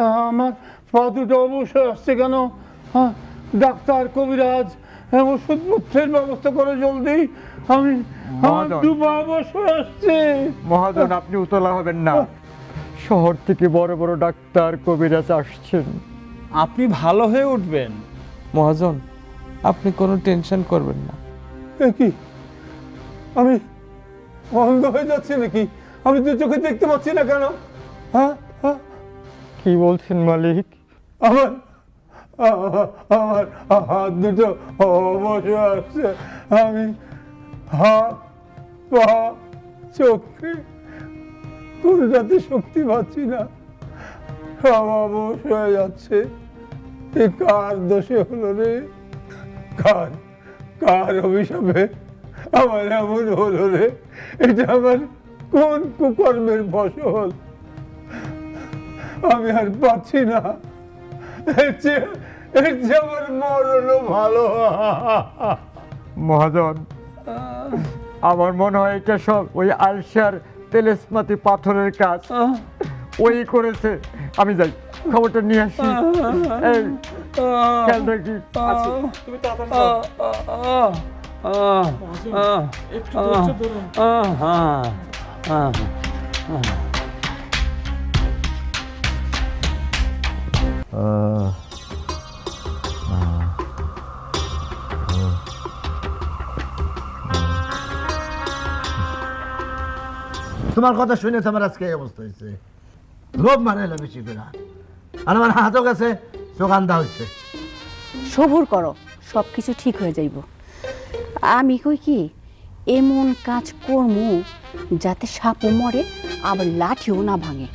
আমার পা দুটো অবশ্যই আসছে কেন? ডাক্তার, কবিরাজ, ওষুধপত্রের ব্যবস্থা করে জলদি। আমি পা অবশ্যই আসছে। মহাজন, আপনি উতলা হবেন না। শহর থেকে বড় বড় ডাক্তার, কবিরাজ আসছেন। আপনি ভালো হয়ে উঠবেন। মহাজন, আপনি কোনো টেনশন করবেন না। কি আমি অন্ধ হয়ে যাচ্ছি নাকি? আমি দু চোখে দেখতে পাচ্ছি না কেন? কি বলছেন মালিক? আমার আমার হাত দুটো অবশ্যই আসছে। আমি হাত, পা, চোখে কোনোটাতে শক্তি পাচ্ছি না, সব অবশ হয়ে যাচ্ছে। এ কার দোষে হলো রে? কার অভিশাপে আমার এমন হলো রে? এটা আমার কোন কুকর্মের ফসল? আমি আর পাচ্ছি না। এর চেয়ে আমার মরণও ভালো। মহাজন, আমার মনে হয় এটা সব ওই আলসার তেলেসমাতি পাথরের কাজ ওই করেছে। আমি যাই, খবরটা নিয়ে আসি। এই খেয়াল রাখি। তুমি তাড়াতাড়ি যাও। একটু ধৈর্য ধরুন। তোমার কথা শুনে তো আমার আজকে এই অবস্থা হয়েছে। লোভ মানে না বেশি করে, আর আমার হাতও গেছে, চোখান্দা হচ্ছে। সবুর করো, সব কিছু ঠিক হয়ে যাইব। আমি কই কি, এমন কাজ করমু যাতে সাপও মরে আবার লাঠিও না ভাঙে।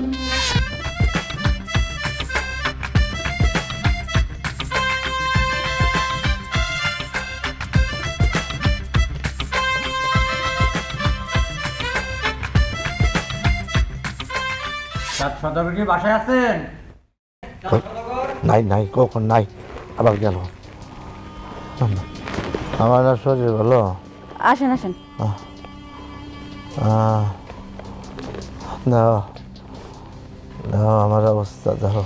সদাগর কি বাসায় আছেন? নাই নাই, কখন নাই, আবার গেল। আমার আর শরীর ভালো। আসেন আসেন। দাও দাও, আমার অবস্থা দেখো।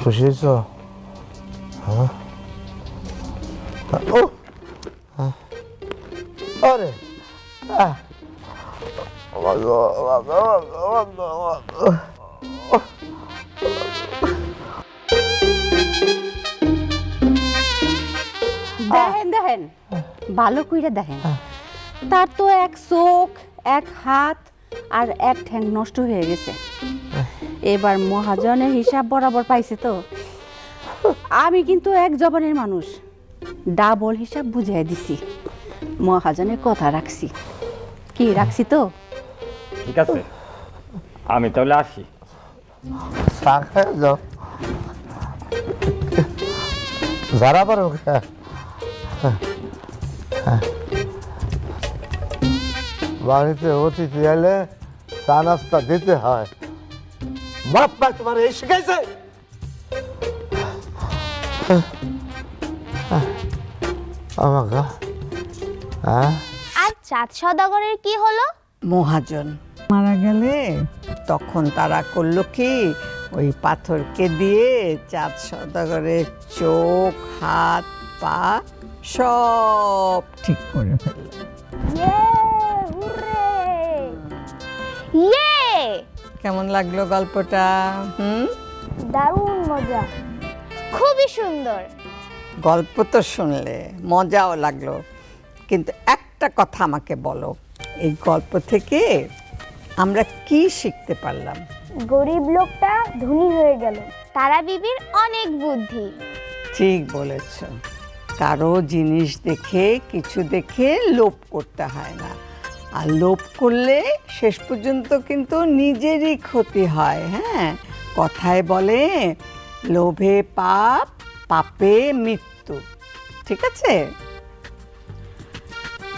খুশি হয়েছ? ও আরে দেখেন দেখেন, ভালো কইরা দেখেন। তার তো এক চোখ, এক হাত আর এক ঠ্যাং নষ্ট হয়ে গেছে। এবার মহাজনের হিসাব বরাবর পাইছে তো। আমি কিন্তু এক জবানের মানুষ, ডাবল হিসাব বুঝাই দিছি। মহাজনের কথা রাখছি। কি রাখছি তো? ঠিক আছে, আমি তাহলে আসি। চা খায় যাও, যারা পারো। বাড়িতে অতিথি এলে চা নাস্তা দিতে হয়। বাপ মা তোমার এই শিখাইছে? আমাকে আর চাঁদ সওদাগরের কি হলো? মহাজন মারা গেলে তখন তারা করলো কি, ওই পাথরকে দিয়ে চাঁদ সওদাগরের চোখ, হাত, পা সব ঠিক করে ফেলল। ইয়ে, কেমন লাগলো গল্পটা? দারুণ মজা, খুবই সুন্দর। গল্প তো শুনলে মজাও লাগলো, কিন্তু একটা কথা আমাকে বলো, এই গল্প থেকে আমরা কি শিখতে পারলাম? গরিব লোকটা ধনী হয়ে গেল। তারা বিবির অনেক বুদ্ধি। ঠিক বলেছ, কারো জিনিস দেখে, কিছু দেখে লোভ করতে হয় না। আর লোভ করলে শেষ পর্যন্ত কিন্তু নিজেরই ক্ষতি হয়। হ্যাঁ, কথায় বলে লোভে পাপ, পাপে মৃত্যু। ঠিক আছে?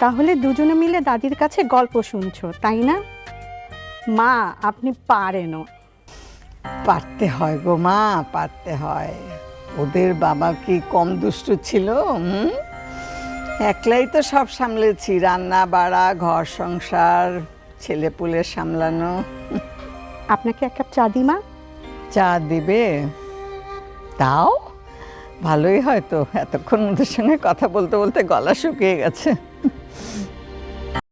তাহলে দুজনে মিলে দাদির কাছে গল্প শুনছো, তাই না? মা, আপনি পারেনও। পারতে হয় গো মা, পারতে হয়। ওদের বাবা কি কম দুষ্ট ছিল? একলাই তো সব সামলেছি, রান্না বাড়া, ঘর সংসার, ছেলেপুলে সামলানো। আপনাকে এক কাপ চা দিই মা? চা দিবে? তাও ভালোই হয়তো, এতক্ষণ ওদের সঙ্গে কথা বলতে বলতে গলা শুকিয়ে গেছে।